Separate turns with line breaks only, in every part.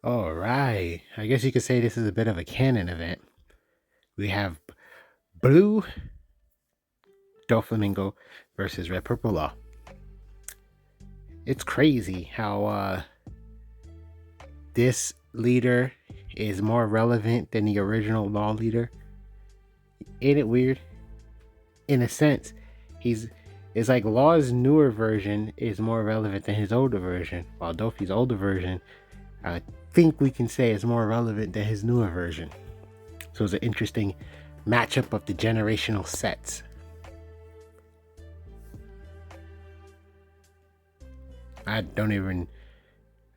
All right. I guess you could say this is a bit of a canon event. We have blue Doflamingo versus red purple law. It's crazy how this leader is more relevant than the original law leader. Ain't it weird? In a sense, he's it's like Law's newer version is more relevant than his older version, while Dofi's older version, I think we can say, is more relevant than his newer version. So it's an interesting matchup of the generational sets. I don't even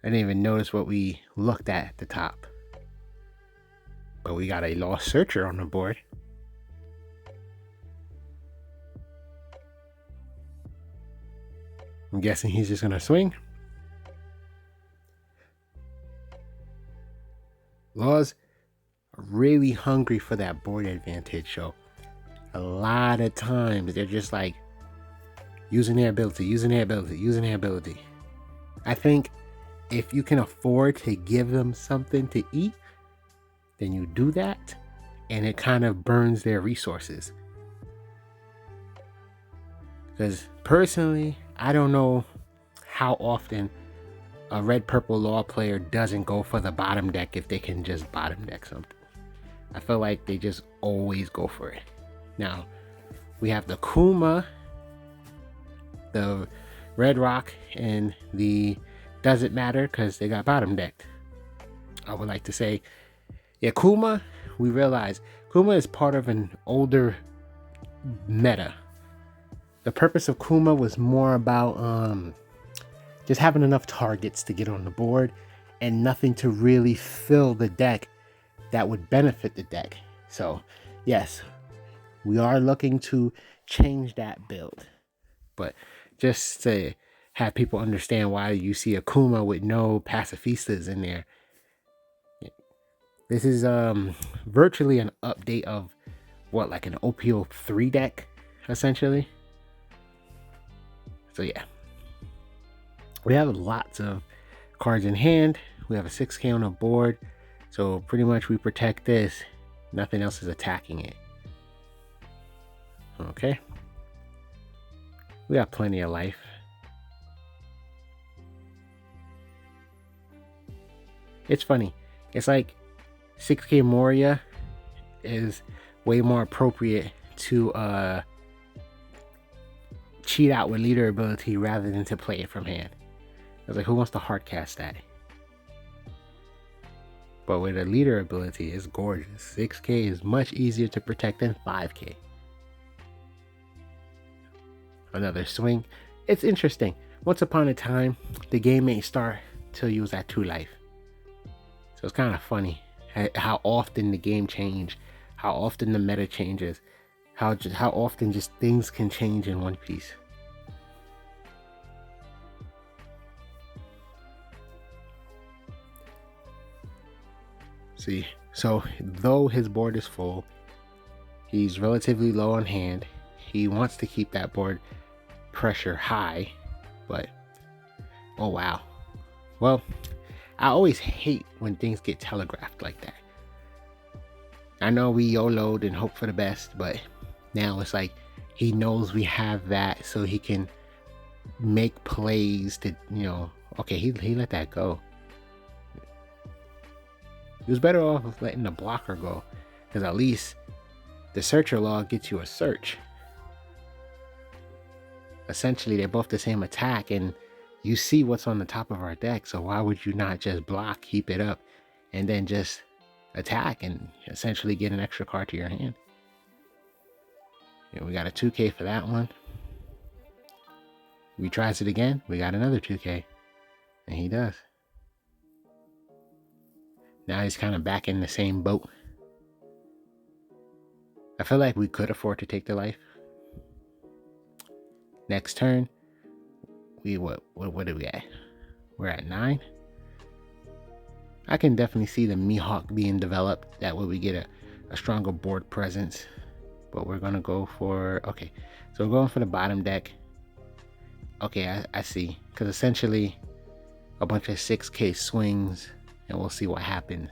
I didn't even notice what we looked at the top. But we got a lost searcher on the board. I'm guessing he's just gonna swing. Law's really hungry for that board advantage, so a lot of times they're just like using their ability. I think if you can afford to give them something to eat, then you do that, and it kind of burns their resources. Because personally, I don't know how often a red purple law player doesn't go for the bottom deck if they can just bottom deck something. I feel like they just always go for it. Now, we have the Kuma, the red rock, and the doesn't matter because they got bottom decked. I would like to say, yeah, Kuma, we realize Kuma is part of an older meta. The purpose of Kuma was more about just having enough targets to get on the board and nothing to really fill the deck that would benefit the deck. So, yes, we are looking to change that build. But just to have people understand why you see a Kuma with no pacifistas in there. This is virtually an update of what, like an op03 deck, essentially. So yeah, we have lots of cards in hand. We have a 6K on the board, so pretty much we protect this. Nothing else is attacking it. Okay, we got plenty of life. It's funny. It's like 6K Moria is way more appropriate to cheat out with leader ability rather than to play it from hand. I was like, who wants to hard cast that? But with a leader ability, it's gorgeous. 6K is much easier to protect than 5K. Another swing. It's interesting. Once upon a time, the game ain't start till you was at 2 life. So it's kind of funny how often the game change, how often the meta changes, how often just things can change in One Piece. See, so though his board is full, he's relatively low on hand. He wants to keep that board pressure high, but oh wow. Well, I always hate when things get telegraphed like that. I know we YOLO'd and hope for the best, but now it's like he knows we have that, so he can make plays to, okay, he let that go. He was better off letting the blocker go, because at least the searcher log gets you a search. Essentially, they're both the same attack, and you see what's on the top of our deck, so why would you not just block, keep it up, and then just attack and essentially get an extra card to your hand? We got a 2K for that one. He tries it again, we got another 2K, and he does. Now he's kind of back in the same boat. I feel like we could afford to take the life. Next turn, what do we at? We're at 9. I can definitely see the Mihawk being developed. That way we get a stronger board presence. But we're gonna go for, okay, so we're going for the bottom deck. Okay, I see, because essentially a bunch of 6K swings and we'll see what happens.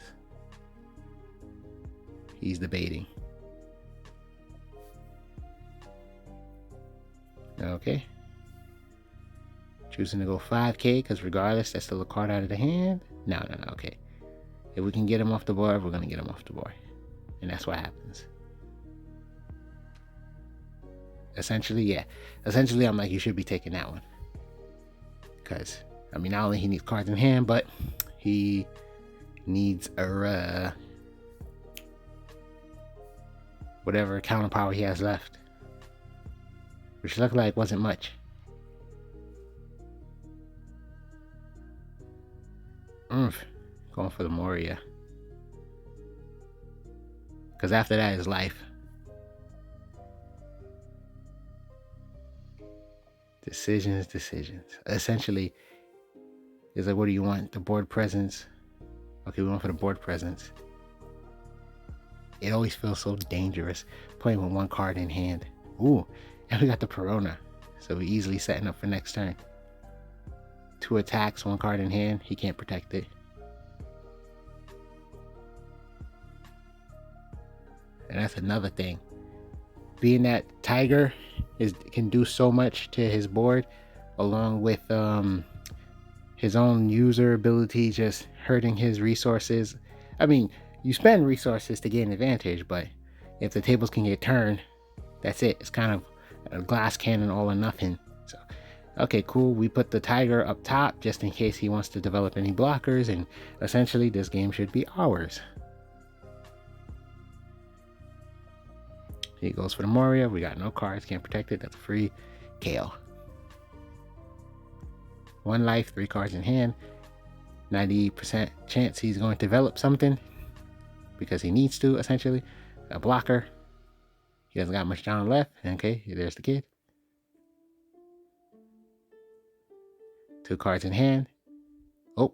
He's debating. Okay. Choosing to go 5K because regardless, that's still a card out of the hand. No. Okay. If we can get him off the board, we're going to get him off the board. And that's what happens. Essentially, yeah. Essentially, I'm like, you should be taking that one. Because, I mean, not only he needs cards in hand, but he needs a whatever counter power he has left. Which looked like wasn't much. Going for the Moria. Because after that is life. Decisions. Essentially, it's like, what do you want? The board presence. Okay, we went for the board presence. It always feels so dangerous playing with one card in hand. Ooh, and we got the Perona. So we're easily setting up for next turn. 2 attacks, 1 card in hand. He can't protect it. And that's another thing. Being that Tiger can do so much to his board, along with his own user ability just hurting his resources. I mean, you spend resources to gain advantage, but if the tables can get turned, that's it. It's kind of a glass cannon all or nothing. So, okay, cool. We put the Tiger up top just in case he wants to develop any blockers, and essentially this game should be ours. He goes for the Moria. We got no cards, can't protect it. That's free KO. 1 life, 3 cards in hand. 90% chance he's going to develop something because he needs to, essentially. A blocker. He doesn't got much down left. Okay, there's the kid. 2 cards in hand. Oh,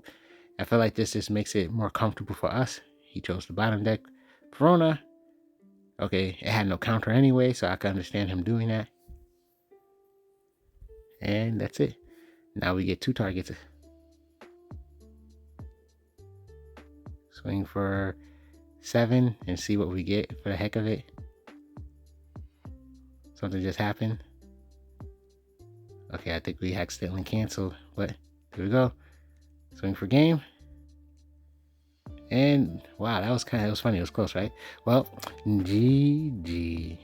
I feel like this just makes it more comfortable for us. He chose the bottom deck. Perona. Okay, it had no counter anyway, so I can understand him doing that. And that's it. Now we get 2 targets. Swing for 7 and see what we get for the heck of it. Something just happened. Okay, I think we accidentally canceled, but here we go. Swing for game. And wow, that was funny. It was close, right? Well, GG.